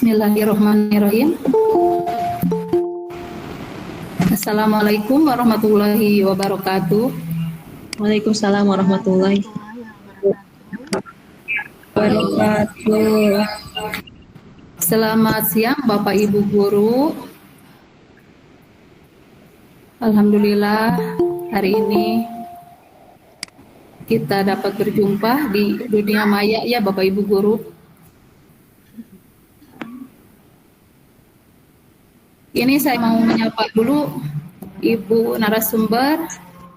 Bismillahirrahmanirrahim. Assalamualaikum warahmatullahi wabarakatuh. Waalaikumsalam warahmatullahi wabarakatuh. Selamat siang Bapak Ibu Guru. Alhamdulillah hari ini kita dapat berjumpa di dunia maya ya Bapak Ibu Guru. Ini saya mau menyapa dulu Ibu narasumber,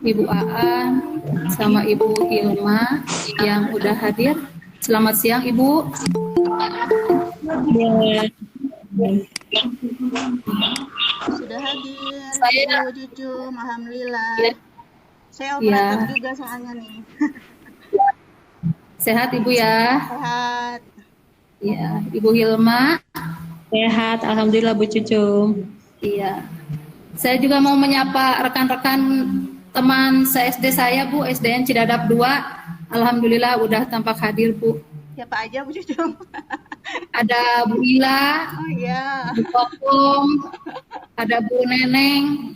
Ibu Aan, sama Ibu Hilma yang udah hadir. Selamat siang Ibu. Ya. Sudah hadir, Saya- Ibu Cucu, alhamdulillah. Ya. Saya Ya. operator juga soalnya nih. Sehat Ibu ya. Sehat. Ya, Ibu Hilma. Sehat, alhamdulillah Bu Cucu. Iya. Saya juga mau menyapa rekan-rekan teman se-SD saya Bu, SDN Cidadap 2. Alhamdulillah udah tampak hadir Bu. Siapa aja Bu Cucu? Ada Bu Ila, Oh iya. Bu Kokom, ada Bu Neneng,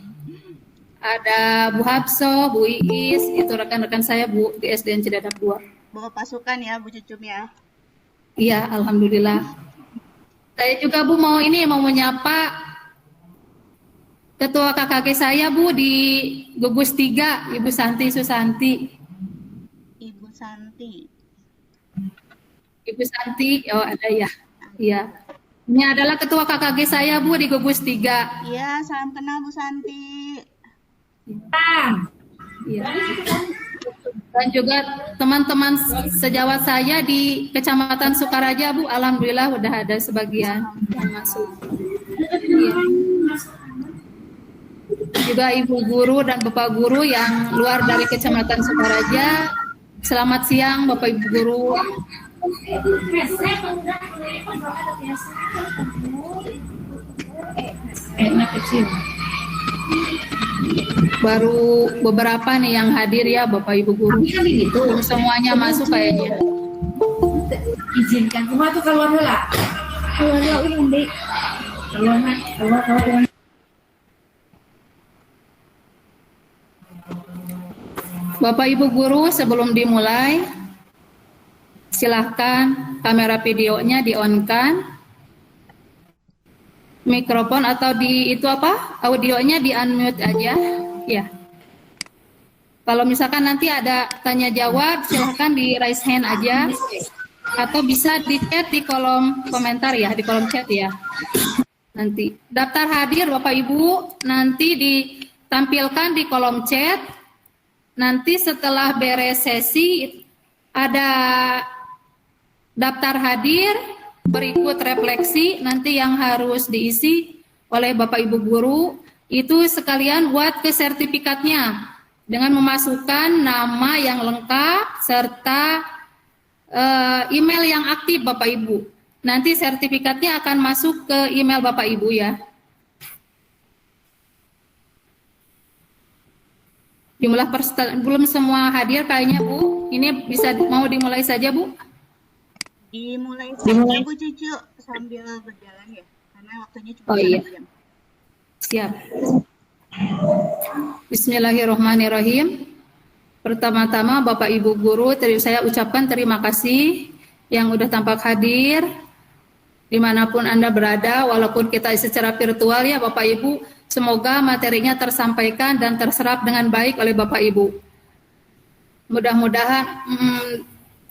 ada Bu Hapso, Bu Iis, itu rekan-rekan saya Bu di SDN Cidadap 2. Bawa pasukan ya Bu Cucu ya. Iya, alhamdulillah. Saya juga Bu mau menyapa Ketua KKG saya Bu di Gugus 3, Ibu Santi Susanti. Ibu Santi. Ibu Santi, oh ada ya. Iya. Ini adalah ketua KKG saya Bu di Gugus 3. Iya, salam kenal Bu Santi. Iya. Dan juga teman-teman sejawat saya di Kecamatan Sukaraja Bu, alhamdulillah udah ada sebagian yang masuk. Iya. Juga Ibu Guru dan Bapak Guru yang luar dari Kecamatan Sukaraja. Selamat siang Bapak Ibu Guru. Baru beberapa nih yang hadir ya Bapak Ibu Guru. Belum semuanya masuk kayaknya. Izinkan semua tuh keluar lah. Keluar ini. Keluar. Bapak Ibu Guru, sebelum dimulai, silahkan kamera videonya di-on-kan, mikrofon atau audionya di-unmute aja, ya. Kalau misalkan nanti ada tanya jawab, silahkan di raise hand aja, atau bisa di chat di kolom komentar ya, di kolom chat ya. Nanti daftar hadir Bapak Ibu nanti ditampilkan di kolom chat. Nanti setelah beres sesi ada daftar hadir berikut refleksi nanti yang harus diisi oleh Bapak Ibu Guru itu sekalian buat ke sertifikatnya dengan memasukkan nama yang lengkap serta email yang aktif Bapak Ibu. Nanti sertifikatnya akan masuk ke email Bapak Ibu ya. Jumlah belum semua hadir kayaknya Bu. Ini bisa mau dimulai saja Bu? Dimulai saja Bu Cucu sambil berjalan ya. Karena waktunya cuma 1 jam. Siap. Bismillahirrahmanirrahim. Pertama-tama Bapak Ibu Guru, saya ucapkan terima kasih yang udah tampak hadir dimanapun Anda berada, walaupun kita secara virtual ya Bapak Ibu. Semoga materinya tersampaikan dan terserap dengan baik oleh Bapak Ibu. Mudah-mudahan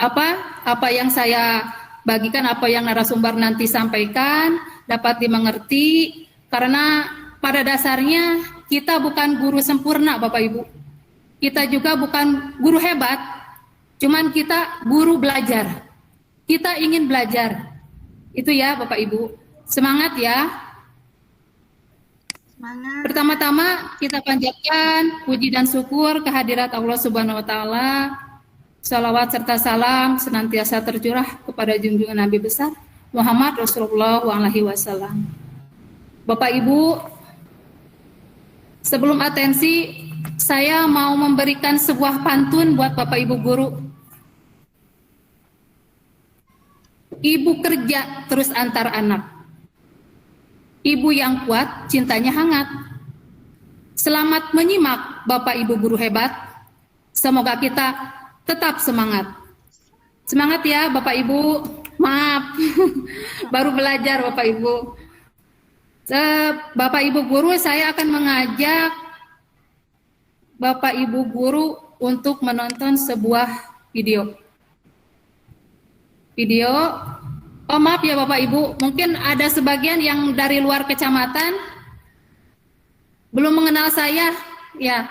apa yang saya bagikan, apa yang narasumber nanti sampaikan dapat dimengerti, karena pada dasarnya kita bukan guru sempurna Bapak Ibu. Kita juga bukan guru hebat, cuman kita guru belajar. Kita ingin belajar. Itu ya Bapak Ibu. Semangat ya. Semangat. Pertama-tama kita panjatkan puji dan syukur kehadirat Allah Subhanahu wa taala. Salawat serta salam senantiasa tercurah kepada junjungan Nabi besar Muhammad Rasulullah SAW. Bapak Ibu, sebelum atensi saya mau memberikan sebuah pantun buat Bapak Ibu Guru. Ibu kerja terus antar anak. Ibu yang kuat, cintanya hangat. Selamat menyimak Bapak Ibu guru hebat. Semoga kita tetap semangat. Semangat ya Bapak Ibu. Maaf, baru belajar Bapak Ibu. Bapak Ibu guru, saya akan mengajak Bapak Ibu guru untuk menonton sebuah video. Oh maaf ya Bapak Ibu, mungkin ada sebagian yang dari luar kecamatan belum mengenal saya, ya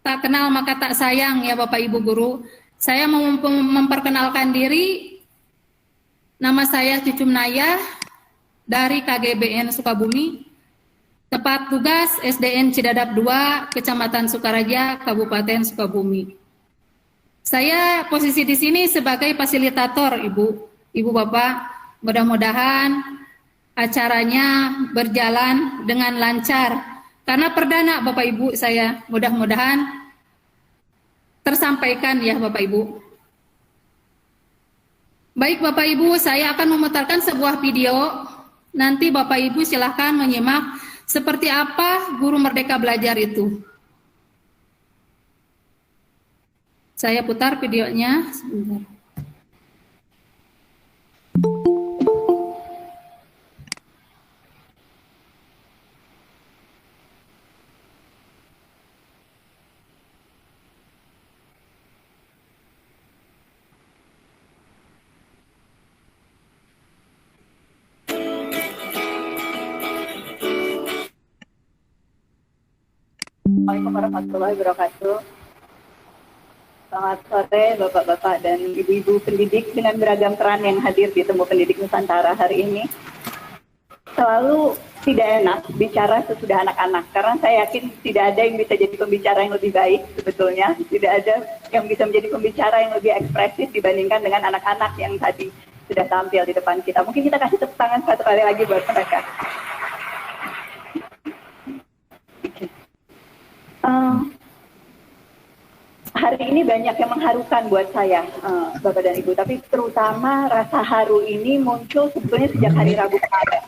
tak kenal maka tak sayang ya Bapak Ibu guru. Saya mau memperkenalkan diri, nama saya Cucum Naya dari KGBN Sukabumi, tepat tugas SDN Cidadap 2, Kecamatan Sukaraja, Kabupaten Sukabumi. Saya posisi di sini sebagai fasilitator Ibu Bapak. Mudah-mudahan acaranya berjalan dengan lancar. Karena perdana Bapak Ibu saya, mudah-mudahan tersampaikan ya Bapak Ibu. Baik Bapak Ibu, saya akan memutarkan sebuah video. Nanti Bapak Ibu silahkan menyimak seperti apa Guru Merdeka Belajar itu. Saya putar videonya sebentar. Assalamualaikum warahmatullahi wabarakatuh. Selamat sore Bapak-Bapak dan Ibu-Ibu pendidik dengan beragam peran yang hadir di Temu Pendidik Nusantara hari ini. Selalu tidak enak bicara sesudah anak-anak, karena saya yakin tidak ada yang bisa jadi pembicara yang lebih baik sebetulnya. Tidak ada yang bisa menjadi pembicara yang lebih ekspresif dibandingkan dengan anak-anak yang tadi sudah tampil di depan kita. Mungkin kita kasih tepuk tangan satu kali lagi buat mereka. Hari ini banyak yang mengharukan buat saya, Bapak dan Ibu, tapi terutama rasa haru ini muncul sebetulnya sejak hari Rabu kemarin.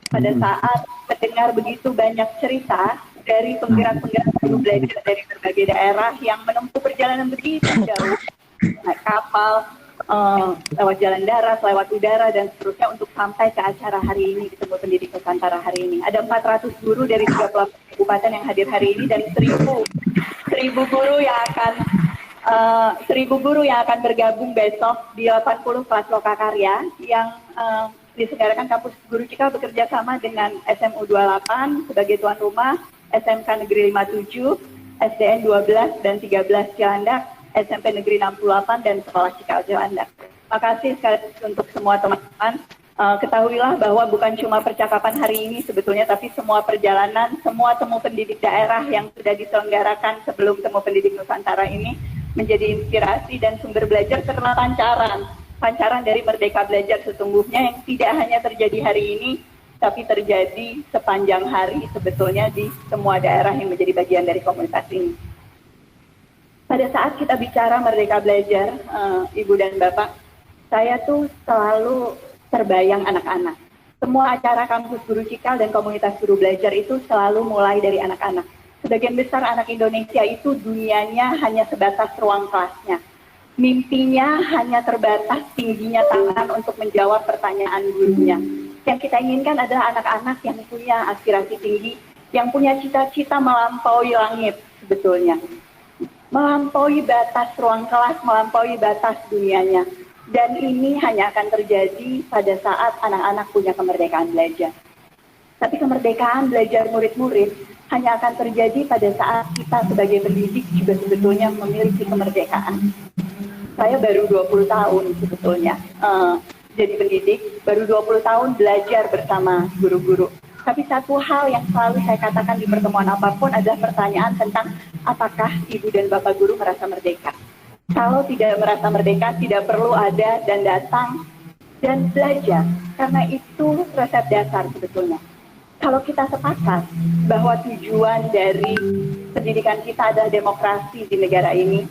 Pada saat mendengar begitu banyak cerita dari penggerak-penggerak guru belajar dari berbagai daerah yang menempuh perjalanan begitu jauh, naik kapal, lewat jalan darat, lewat udara, dan seterusnya untuk sampai ke acara hari ini, Temu Pendidik Nusantara hari ini. Ada 400 guru dari 38 kabupaten yang hadir hari ini, dan 1.000 guru yang akan 1.000 guru yang akan bergabung besok di 80 kelas lokakarya yang diselenggarakan Kampus Guru Cikal bekerja sama dengan SMU 28 sebagai tuan rumah, SMK Negeri 57, SDN 12 dan 13 Cilandak, SMP Negeri 68 dan Sekolah Cikal Cilandak. Makasih sekali untuk semua teman-teman. Ketahuilah bahwa bukan cuma percakapan hari ini sebetulnya, tapi semua perjalanan, semua temu pendidik daerah yang sudah diselenggarakan sebelum Temu Pendidik Nusantara ini menjadi inspirasi dan sumber belajar karena pancaran dari Merdeka Belajar sesungguhnya yang tidak hanya terjadi hari ini, tapi terjadi sepanjang hari sebetulnya di semua daerah yang menjadi bagian dari komunitas ini. Pada saat kita bicara Merdeka Belajar, Ibu dan Bapak, saya tuh selalu terbayang anak-anak. Semua acara Kampus Guru Cikal dan komunitas guru belajar itu selalu mulai dari anak-anak. Sebagian besar anak Indonesia itu dunianya hanya sebatas ruang kelasnya. Mimpinya hanya terbatas tingginya tangan untuk menjawab pertanyaan gurunya. Yang kita inginkan adalah anak-anak yang punya aspirasi tinggi, yang punya cita-cita melampaui langit sebetulnya. Melampaui batas ruang kelas, melampaui batas dunianya. Dan ini hanya akan terjadi pada saat anak-anak punya kemerdekaan belajar. Tapi kemerdekaan belajar murid-murid hanya akan terjadi pada saat kita sebagai pendidik juga sebetulnya memiliki kemerdekaan. Saya baru 20 tahun sebetulnya jadi pendidik, baru 20 tahun belajar bersama guru-guru. Tapi satu hal yang selalu saya katakan di pertemuan apapun adalah pertanyaan tentang apakah Ibu dan Bapak guru merasa merdeka. Kalau tidak merasa merdeka, tidak perlu ada dan datang dan belajar. Karena itu resep dasar sebetulnya. Kalau kita sepakat bahwa tujuan dari pendidikan kita adalah demokrasi di negara ini,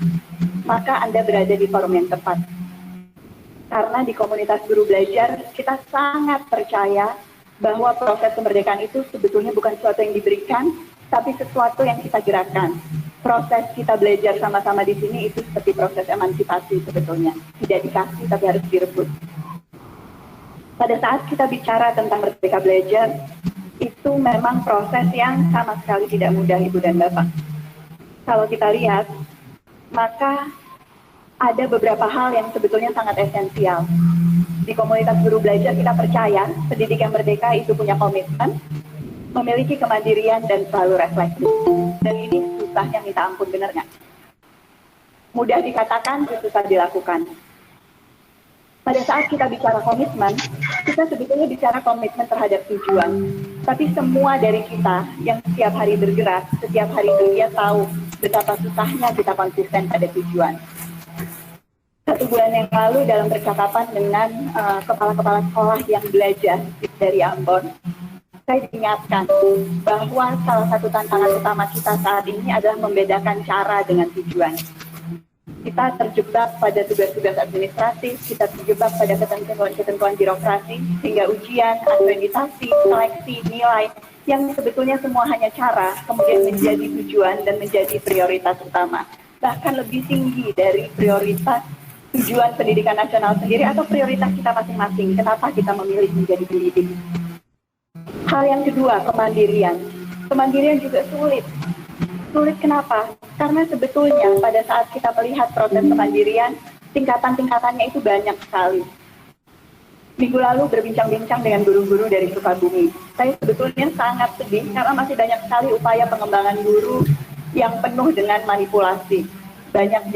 maka Anda berada di forum yang tepat. Karena di komunitas guru belajar, kita sangat percaya bahwa proses kemerdekaan itu sebetulnya bukan sesuatu yang diberikan, tapi sesuatu yang kita gerakkan. Proses kita belajar sama-sama di sini itu seperti proses emansipasi sebetulnya. Tidak dikasih, tapi harus direbut. Pada saat kita bicara tentang Merdeka Belajar, itu memang proses yang sama sekali tidak mudah, Ibu dan Bapak. Kalau kita lihat, maka ada beberapa hal yang sebetulnya sangat esensial. Di komunitas guru belajar kita percaya pendidikan merdeka itu punya komitmen, memiliki kemandirian dan selalu refleksi. Dan ini susahnya minta ampun, benar nggak? Mudah dikatakan, susah dilakukan. Pada saat kita bicara komitmen, kita sebetulnya bicara komitmen terhadap tujuan. Tapi semua dari kita yang setiap hari bergerak, setiap hari dia tahu betapa susahnya kita konsisten pada tujuan. 1 bulan yang lalu dalam percakapan dengan kepala-kepala sekolah yang belajar dari Ambon, saya diingatkan bahwa salah satu tantangan utama kita saat ini adalah membedakan cara dengan tujuan. Kita terjebak pada tugas-tugas administratif, kita terjebak pada ketentuan-ketentuan birokrasi, sehingga ujian, akreditasi, seleksi, nilai, yang sebetulnya semua hanya cara, kemudian menjadi tujuan dan menjadi prioritas utama. Bahkan lebih tinggi dari prioritas tujuan pendidikan nasional sendiri atau prioritas kita masing-masing. Kenapa kita memilih menjadi pendidik? Hal yang kedua, kemandirian. Kemandirian juga sulit. Sulit kenapa? Karena sebetulnya pada saat kita melihat proses kemandirian, tingkatan-tingkatannya itu banyak sekali. Minggu lalu berbincang-bincang dengan guru-guru dari Sukabumi. Saya sebetulnya sangat sedih karena masih banyak sekali upaya pengembangan guru yang penuh dengan manipulasi. Banyak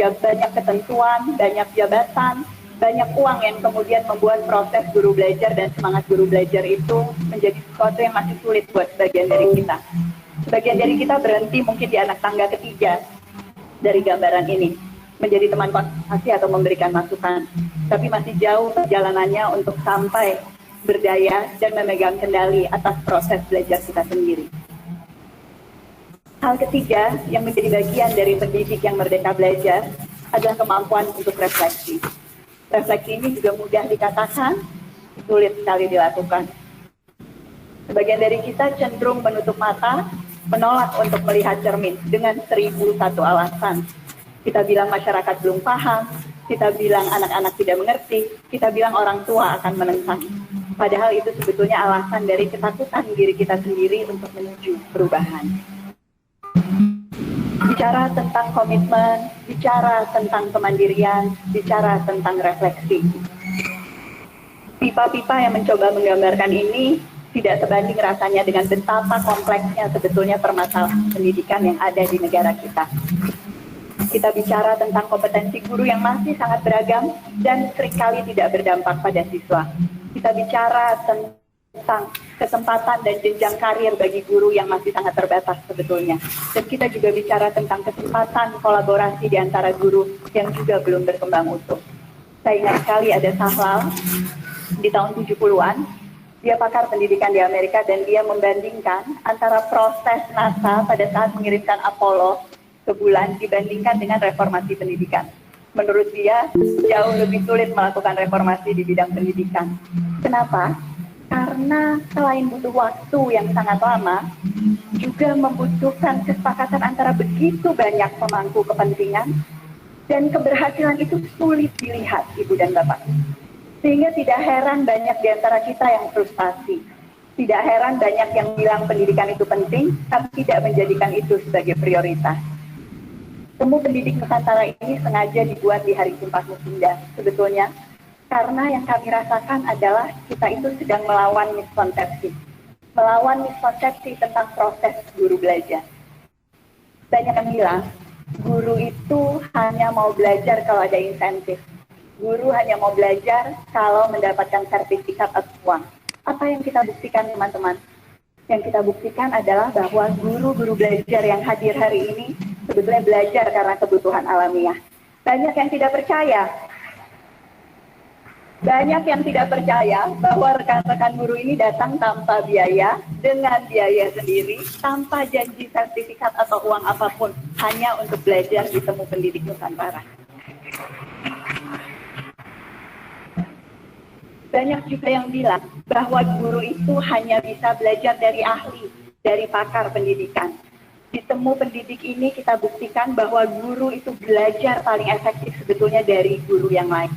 ketentuan, banyak jabatan, banyak uang yang kemudian membuat proses guru belajar dan semangat guru belajar itu menjadi sesuatu yang masih sulit buat sebagian dari kita. Sebagian dari kita berhenti mungkin di anak tangga ketiga dari gambaran ini, menjadi teman konsultasi atau memberikan masukan. Tapi masih jauh perjalanannya untuk sampai berdaya dan memegang kendali atas proses belajar kita sendiri. Hal ketiga yang menjadi bagian dari pendidik yang merdeka belajar adalah kemampuan untuk refleksi. Refleksi ini juga mudah dikatakan, sulit sekali dilakukan. Sebagian dari kita cenderung menutup mata, menolak untuk melihat cermin dengan 1001 alasan. Kita bilang masyarakat belum paham, kita bilang anak-anak tidak mengerti, kita bilang orang tua akan menentang. Padahal itu sebetulnya alasan dari ketakutan diri kita sendiri untuk menuju perubahan. Bicara tentang komitmen, bicara tentang kemandirian, bicara tentang refleksi. Pipa-pipa yang mencoba menggambarkan ini tidak sebanding rasanya dengan betapa kompleksnya sebetulnya permasalahan pendidikan yang ada di negara kita. Kita bicara tentang kompetensi guru yang masih sangat beragam dan seringkali tidak berdampak pada siswa. Kita bicara tentang kesempatan dan jenjang karir bagi guru yang masih sangat terbatas sebetulnya. Dan kita juga bicara tentang kesempatan kolaborasi di antara guru yang juga belum berkembang utuh. Saya ingat sekali ada Sahlal di tahun 70-an. Dia pakar pendidikan di Amerika dan dia membandingkan antara proses NASA pada saat mengirimkan Apollo ke bulan dibandingkan dengan reformasi pendidikan. Menurut dia, jauh lebih sulit melakukan reformasi di bidang pendidikan. Kenapa? Karena selain butuh waktu yang sangat lama, juga membutuhkan kesepakatan antara begitu banyak pemangku kepentingan, dan keberhasilan itu sulit dilihat, Ibu dan Bapak. Sehingga tidak heran banyak di antara kita yang frustasi. Tidak heran banyak yang bilang pendidikan itu penting, tapi tidak menjadikan itu sebagai prioritas. Temu pendidik Nusantara ini sengaja dibuat di Hari Sumpah Pemuda, sebetulnya. Karena yang kami rasakan adalah kita itu sedang melawan miskonsepsi. Melawan miskonsepsi tentang proses guru belajar. Banyak yang bilang, guru itu hanya mau belajar kalau ada insentif. Guru hanya mau belajar kalau mendapatkan sertifikat atau uang. Apa yang kita buktikan, teman-teman? Yang kita buktikan adalah bahwa guru-guru belajar yang hadir hari ini sebetulnya belajar karena kebutuhan alamiah. Banyak yang tidak percaya. Banyak yang tidak percaya bahwa rekan-rekan guru ini datang tanpa biaya, dengan biaya sendiri, tanpa janji sertifikat atau uang apapun, hanya untuk belajar di Temu Pendidik Nusantara. Banyak juga yang bilang bahwa guru itu hanya bisa belajar dari ahli, dari pakar pendidikan. Di Temu Pendidik ini kita buktikan bahwa guru itu belajar paling efektif sebetulnya dari guru yang lain.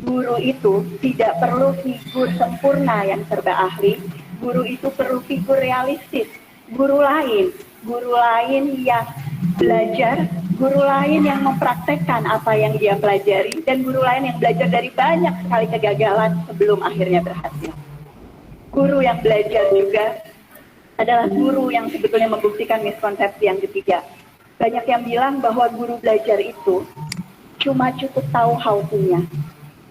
Guru itu tidak perlu figur sempurna yang serba ahli, guru itu perlu figur realistis. Guru lain yang belajar, guru lain yang mempraktekkan apa yang dia pelajari, dan guru lain yang belajar dari banyak sekali kegagalan sebelum akhirnya berhasil. Guru yang belajar juga adalah guru yang sebetulnya membuktikan miskonsepsi yang ketiga. Banyak yang bilang bahwa guru belajar itu cuma cukup tahu how to-nya.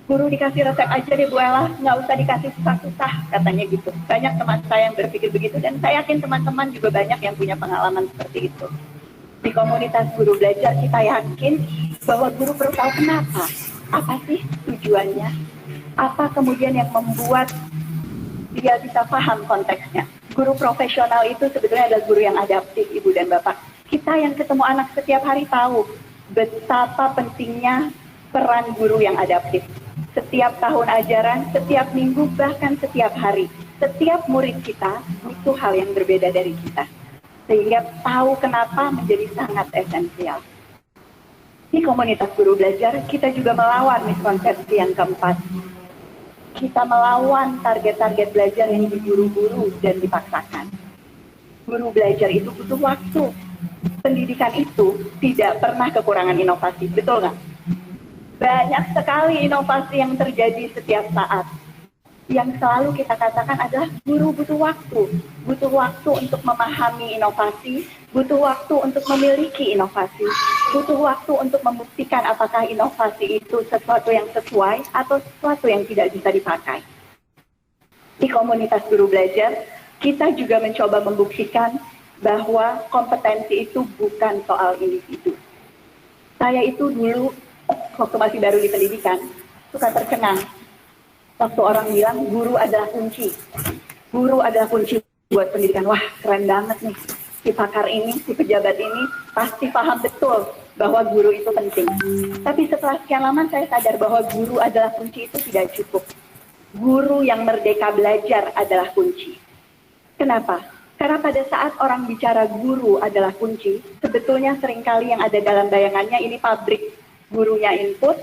Guru dikasih resep aja deh Bu Ella, nggak usah dikasih susah-susah, katanya gitu. Banyak teman saya yang berpikir begitu, dan saya yakin teman-teman juga banyak yang punya pengalaman seperti itu. Di komunitas guru belajar kita yakin bahwa guru perlu tahu kenapa, apa sih tujuannya, apa kemudian yang membuat dia bisa paham konteksnya. Guru profesional itu sebetulnya adalah guru yang adaptif, Ibu dan Bapak. Kita yang ketemu anak setiap hari tahu betapa pentingnya peran guru yang adaptif. Setiap tahun ajaran, setiap minggu, bahkan setiap hari, setiap murid kita itu hal yang berbeda dari kita. Sehingga tahu kenapa menjadi sangat esensial. Di komunitas guru belajar, kita juga melawan miskonsepsi yang keempat. Kita melawan target-target belajar yang diburu-buru dan dipaksakan. Guru belajar itu butuh waktu. Pendidikan itu tidak pernah kekurangan inovasi, betul nggak? Banyak sekali inovasi yang terjadi setiap saat. Yang selalu kita katakan adalah guru butuh waktu. Butuh waktu untuk memahami inovasi, butuh waktu untuk memiliki inovasi, butuh waktu untuk membuktikan apakah inovasi itu sesuatu yang sesuai atau sesuatu yang tidak bisa dipakai. Di komunitas guru belajar, kita juga mencoba membuktikan bahwa kompetensi itu bukan soal individu. Saya itu dulu waktu masih baru di pendidikan, suka terkenang. Waktu orang bilang guru adalah kunci. Guru adalah kunci buat pendidikan. Wah, keren banget nih. Si pakar ini, si pejabat ini pasti paham betul bahwa guru itu penting. Tapi setelah sekian lama saya sadar bahwa guru adalah kunci itu tidak cukup. Guru yang merdeka belajar adalah kunci. Kenapa? Karena pada saat orang bicara guru adalah kunci, sebetulnya seringkali yang ada dalam bayangannya ini pabrik. Gurunya input,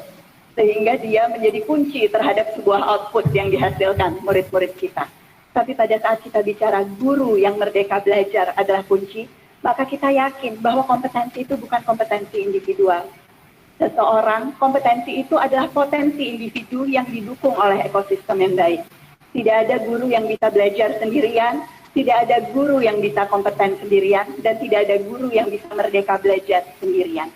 sehingga dia menjadi kunci terhadap sebuah output yang dihasilkan murid-murid kita. Tapi pada saat kita bicara guru yang merdeka belajar adalah kunci, maka kita yakin bahwa kompetensi itu bukan kompetensi individual. Seseorang, kompetensi itu adalah potensi individu yang didukung oleh ekosistem yang baik. Tidak ada guru yang bisa belajar sendirian, tidak ada guru yang bisa kompeten sendirian, dan tidak ada guru yang bisa merdeka belajar sendirian.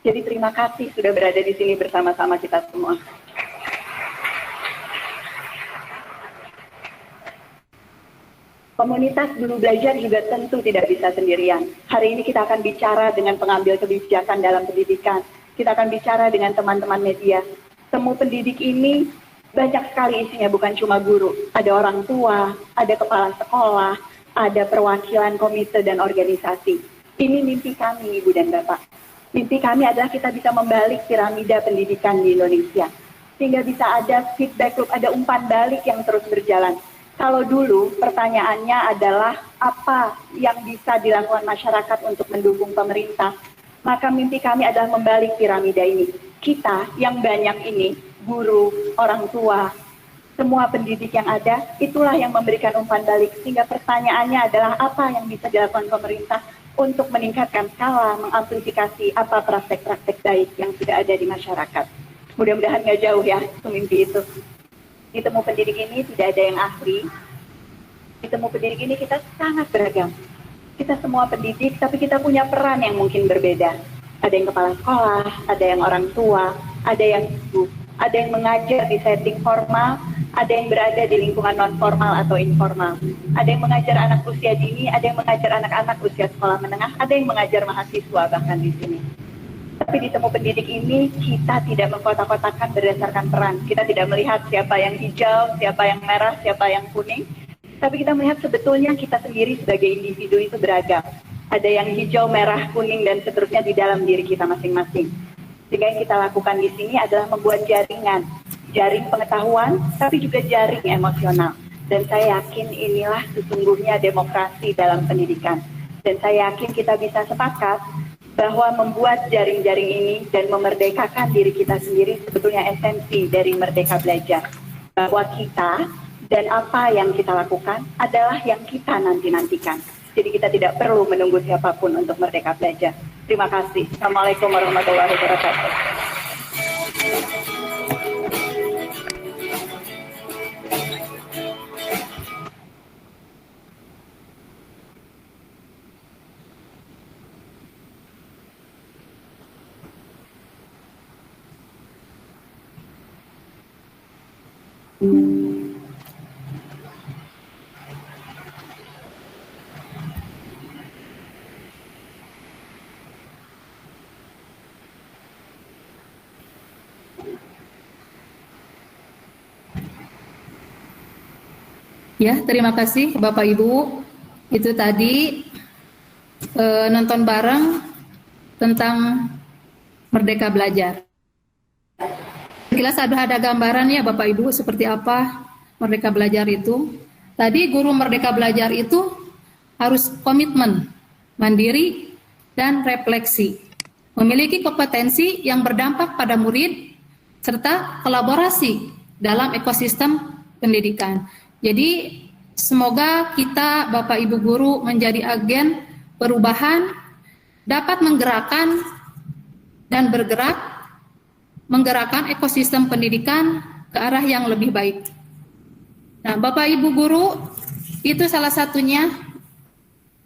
Jadi terima kasih sudah berada di sini bersama-sama kita semua. Komunitas guru belajar juga tentu tidak bisa sendirian. Hari ini kita akan bicara dengan pengambil kebijakan dalam pendidikan. Kita akan bicara dengan teman-teman media. Temu Pendidik ini banyak sekali isinya, bukan cuma guru. Ada orang tua, ada kepala sekolah, ada perwakilan komite dan organisasi. Ini mimpi kami, Ibu dan Bapak. Mimpi kami adalah kita bisa membalik piramida pendidikan di Indonesia. Sehingga bisa ada feedback loop, ada umpan balik yang terus berjalan. Kalau dulu pertanyaannya adalah apa yang bisa dilakukan masyarakat untuk mendukung pemerintah, maka mimpi kami adalah membalik piramida ini. Kita yang banyak ini, guru, orang tua, semua pendidik yang ada, itulah yang memberikan umpan balik. Sehingga pertanyaannya adalah apa yang bisa dilakukan pemerintah untuk meningkatkan skala, mengamplifikasi apa praktek-praktek baik yang sudah ada di masyarakat. Mudah-mudahan nggak jauh ya, itu mimpi itu. Di Temu Pendidik ini tidak ada yang ahli. Di Temu Pendidik ini kita sangat beragam. Kita semua pendidik, tapi kita punya peran yang mungkin berbeda. Ada yang kepala sekolah, ada yang orang tua, ada yang ibu, ada yang mengajar di setting formal, ada yang berada di lingkungan non-formal atau informal. Ada yang mengajar anak usia dini, ada yang mengajar anak-anak usia sekolah menengah, ada yang mengajar mahasiswa bahkan di sini. Tapi di Temu Pendidik ini kita tidak mengkotak-kotakan berdasarkan peran. Kita tidak melihat siapa yang hijau, siapa yang merah, siapa yang kuning. Tapi kita melihat sebetulnya kita sendiri sebagai individu itu beragam. Ada yang hijau, merah, kuning, dan seterusnya di dalam diri kita masing-masing. Sehingga yang kita lakukan di sini adalah membuat jaringan. jaring pengetahuan, tapi juga jaring emosional. Dan saya yakin inilah sesungguhnya demokrasi dalam pendidikan. Dan saya yakin kita bisa sepakat bahwa membuat jaring-jaring ini dan memerdekakan diri kita sendiri sebetulnya esensi dari Merdeka Belajar. Bahwa kita dan apa yang kita lakukan adalah yang kita nanti-nantikan. Jadi kita tidak perlu menunggu siapapun untuk merdeka belajar. Terima kasih. Assalamualaikum warahmatullahi wabarakatuh. Ya, terima kasih Bapak Ibu. Itu tadi nonton bareng tentang Merdeka Belajar. Jelas ada gambarannya Bapak Ibu seperti apa Merdeka Belajar itu. Tadi guru Merdeka Belajar itu harus komitmen, mandiri, dan refleksi. Memiliki kompetensi yang berdampak pada murid, serta kolaborasi dalam ekosistem pendidikan. Jadi semoga kita Bapak Ibu Guru menjadi agen perubahan, dapat menggerakkan dan bergerak, menggerakkan ekosistem pendidikan ke arah yang lebih baik. Nah Bapak Ibu Guru, itu salah satunya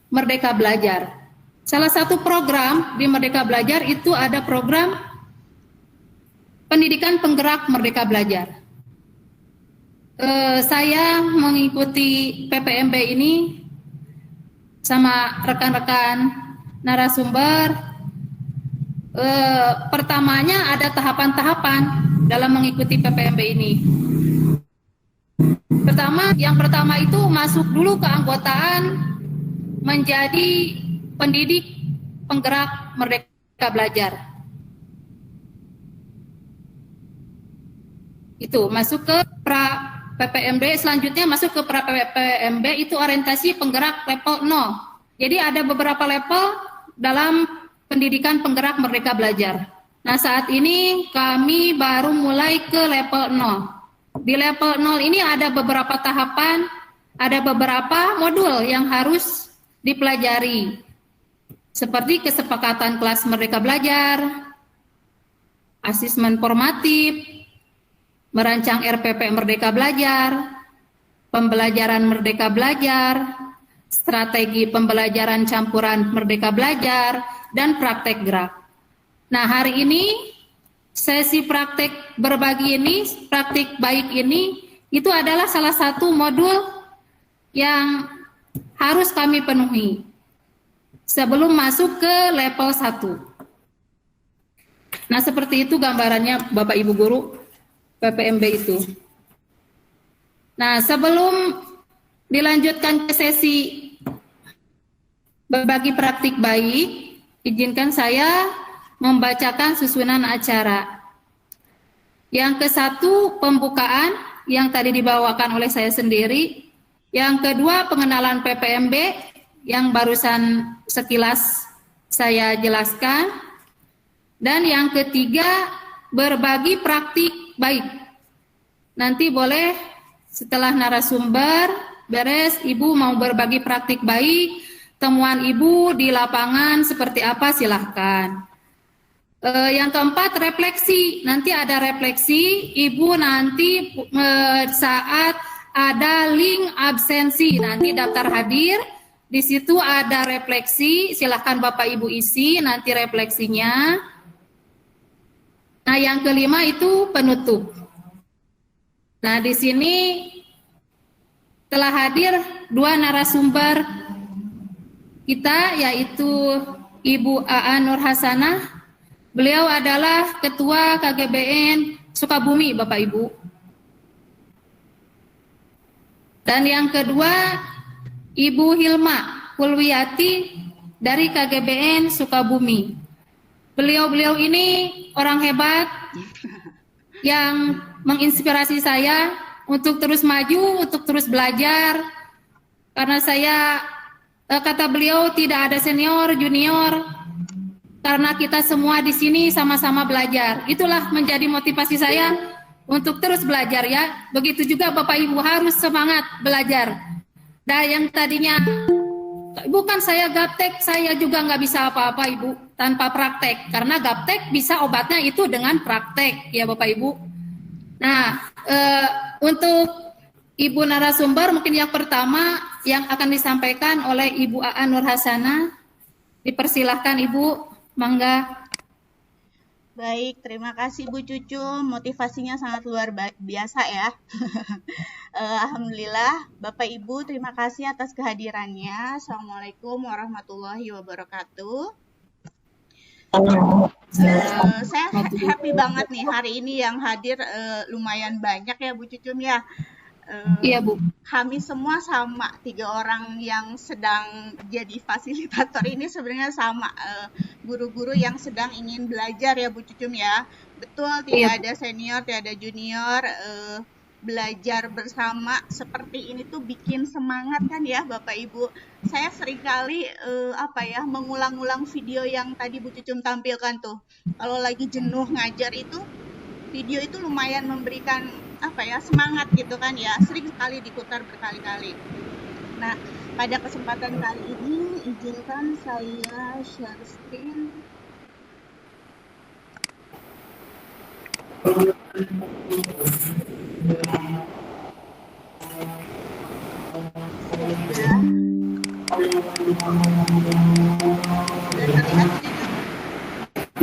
Merdeka Belajar. Salah satu program di Merdeka Belajar itu ada program pendidikan penggerak Merdeka Belajar. Saya mengikuti PPMB ini sama rekan-rekan narasumber. Pertamanya ada tahapan-tahapan dalam mengikuti PPMB ini. Yang pertama itu masuk dulu keanggotaan menjadi pendidik penggerak Merdeka Belajar. Itu masuk ke pra PPMB, selanjutnya masuk ke pra PPMB itu orientasi penggerak level 0. Jadi ada beberapa level dalam pendidikan penggerak Merdeka Belajar. Nah saat ini kami baru mulai ke level 0. Di level 0 ini ada beberapa tahapan, ada beberapa modul yang harus dipelajari. Seperti kesepakatan kelas Merdeka Belajar, asesmen formatif, merancang RPP Merdeka Belajar, pembelajaran Merdeka Belajar, strategi pembelajaran campuran Merdeka Belajar, dan praktek gerak. Nah hari ini sesi praktek berbagi ini, praktek baik ini, itu adalah salah satu modul yang harus kami penuhi sebelum masuk ke level 1. Nah seperti itu gambarannya Bapak Ibu Guru PPMB itu. Nah, sebelum dilanjutkan ke sesi berbagi praktik baik, izinkan saya membacakan susunan acara. Yang ke-1 pembukaan yang tadi dibawakan oleh saya sendiri. Yang kedua pengenalan PPMB yang barusan sekilas saya jelaskan. Dan yang ketiga berbagi praktik baik. Nanti boleh setelah narasumber beres, Ibu mau berbagi praktik baik, temuan Ibu di lapangan seperti apa silahkan. Yang keempat refleksi, nanti ada refleksi, Ibu nanti saat ada link absensi, nanti daftar hadir, di situ ada refleksi, silahkan Bapak Ibu isi nanti refleksinya. Nah, yang kelima itu penutup. Nah, di sini telah hadir 2 narasumber kita, yaitu Ibu A.A. Nur Hasanah. Beliau adalah Ketua KGBN Sukabumi, Bapak Ibu. Dan yang kedua, Ibu Hilma Kulwiyati dari KGBN Sukabumi. Beliau-beliau ini orang hebat yang menginspirasi saya untuk terus maju, untuk terus belajar. Karena saya, kata beliau, tidak ada senior, junior, karena kita semua di sini sama-sama belajar. Itulah menjadi motivasi saya untuk terus belajar ya. Begitu juga Bapak Ibu harus semangat belajar. Dan yang tadinya bukan saya gaptek, saya juga nggak bisa apa-apa Ibu tanpa praktek. Karena gaptek bisa obatnya itu dengan praktek ya Bapak Ibu. Nah, untuk Ibu narasumber mungkin yang pertama yang akan disampaikan oleh Ibu Aa Nur Hasanah. Dipersilahkan Ibu, mangga. Baik, terima kasih Bu Cucu. Motivasinya sangat luar biasa ya. Alhamdulillah, Bapak Ibu terima kasih atas kehadirannya. Assalamualaikum warahmatullahi wabarakatuh. Saya happy banget nih hari ini yang hadir lumayan banyak ya Bu Cucum ya. Iya Bu. Kami semua sama, 3 orang yang sedang jadi fasilitator ini sebenarnya sama, guru-guru yang sedang ingin belajar ya Bu Cucum ya. Betul, tidak ada senior, tidak ada junior, belajar bersama seperti ini tuh bikin semangat kan ya Bapak Ibu. Saya seringkali mengulang-ulang video yang tadi Bu Cucum tampilkan tuh. Kalau lagi jenuh ngajar itu, video itu lumayan memberikan semangat gitu kan ya, sering sekali diputar berkali-kali. Nah, pada kesempatan kali ini izinkan saya share screen.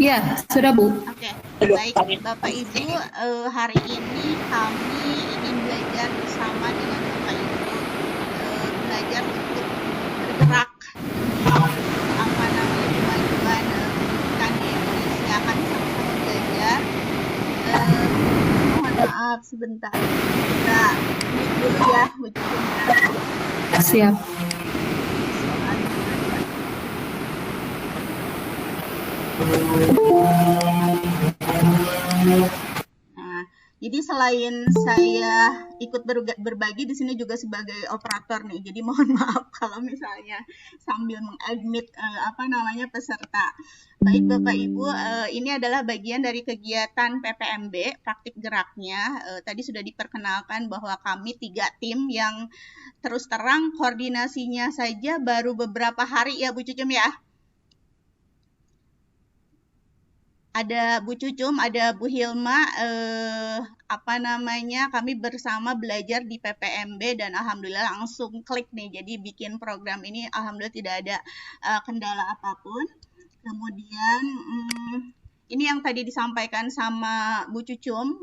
Iya, sudah Bu. Oke, baik Bapak Ibu, hari ini kami ingin belajar bersama dengan Bapak Ibu, belajar untuk bergerak kemajuan pendidikan di Indonesia. Kami sama-sama belajar. Mohon maaf sebentar, kita mute dulu ya, Bu Cucu. Siap. Nah, jadi selain saya ikut berbagi di sini juga sebagai operator nih. Jadi mohon maaf kalau misalnya sambil mengadmit peserta. Baik Bapak Ibu, ini adalah bagian dari kegiatan PPMB, praktik geraknya. Tadi sudah diperkenalkan bahwa kami 3 tim yang terus terang koordinasinya saja baru beberapa hari ya Bu Cucum ya. Ada Bu Cucum, ada Bu Hilma, kami bersama belajar di PPMB dan alhamdulillah langsung klik nih, jadi bikin program ini alhamdulillah tidak ada kendala apapun. Kemudian ini yang tadi disampaikan sama Bu Cucum,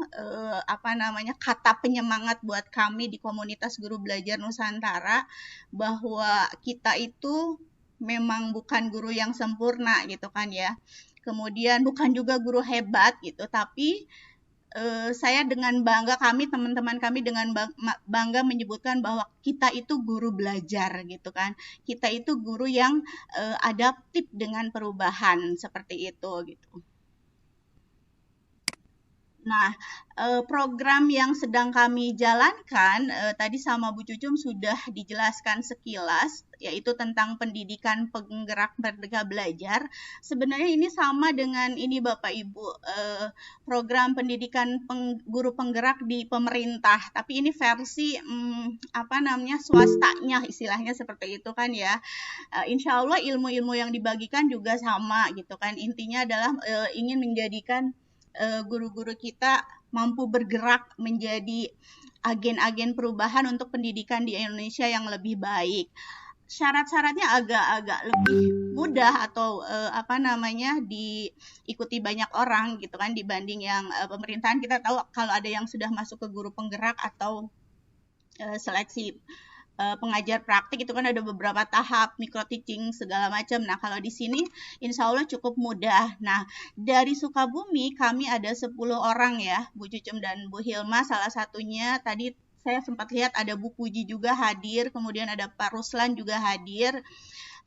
kata penyemangat buat kami di komunitas Guru Belajar Nusantara, bahwa kita itu memang bukan guru yang sempurna gitu kan ya. Kemudian bukan juga guru hebat gitu, tapi saya dengan bangga, teman-teman kami dengan bangga menyebutkan bahwa kita itu guru belajar gitu kan. Kita itu guru yang adaptif dengan perubahan seperti itu gitu. Nah, program yang sedang kami jalankan tadi sama Bu Cucum sudah dijelaskan sekilas, yaitu tentang pendidikan penggerak merdeka belajar. Sebenarnya ini sama dengan ini Bapak Ibu, program pendidikan guru penggerak di pemerintah, tapi ini versi swastanya, istilahnya seperti itu kan ya. Insya Allah ilmu-ilmu yang dibagikan juga sama gitu kan. Intinya adalah ingin menjadikan guru-guru kita mampu bergerak menjadi agen-agen perubahan untuk pendidikan di Indonesia yang lebih baik. Syarat-syaratnya agak-agak lebih mudah atau diikuti banyak orang gitu kan dibanding yang pemerintahan. Kita tahu kalau ada yang sudah masuk ke guru penggerak atau seleksi pengajar praktik itu kan ada beberapa tahap, micro teaching segala macam. Nah, kalau di sini insya Allah cukup mudah. Nah, dari Sukabumi kami ada 10 orang ya, Bu Cucum dan Bu Hilma. Salah satunya tadi saya sempat lihat ada Bu Puji juga hadir, kemudian ada Pak Ruslan juga hadir.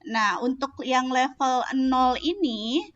Nah, untuk yang level 0 ini